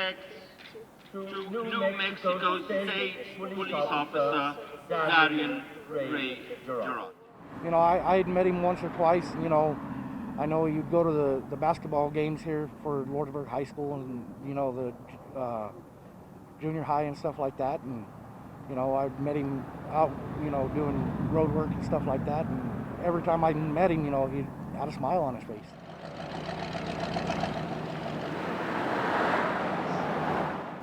respects to New Mexico State Police Officer Darian Jarrott. You know, I had met him once or twice. You know, I know you'd go to the basketball games here for Lordsburg High School and, you know, the junior high and stuff like that. And, you know, I met him out, you know, doing road work and stuff like that. And every time I met him, you know, he had a smile on his face.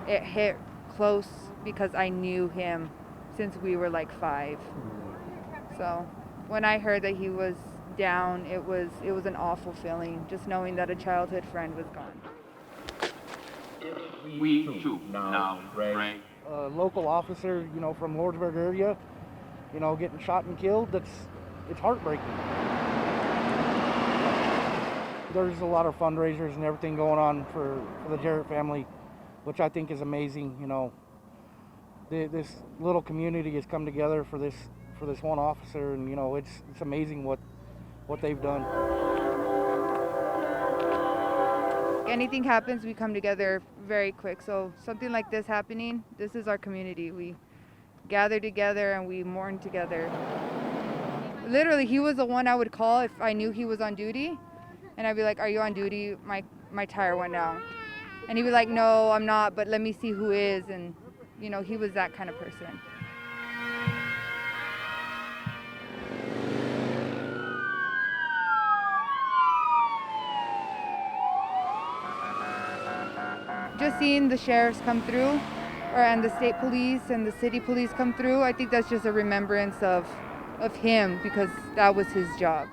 It hit close because I knew him since we were like 5. So when I heard that he was down, it was an awful feeling, just knowing that a childhood friend was gone. We too now pray. A local officer, you know, from Lordsburg area, you know, getting shot and killed, it's heartbreaking. There's a lot of fundraisers and everything going on for the Jarrott family, which I think is amazing. You know, this little community has come together for this one officer, and you know, it's amazing what they've done. Anything happens, we come together very quick. So something like this happening, this is our community. We gather together and we mourn together. Literally, he was the one I would call if I knew he was on duty, and I'd be like, "Are you on duty? My tire went down." And he'd be like, "No, I'm not, but let me see who is." And, you know, he was that kind of person. Just seeing the sheriffs come through, and the state police and the city police come through, I think that's just a remembrance of him, because that was his job.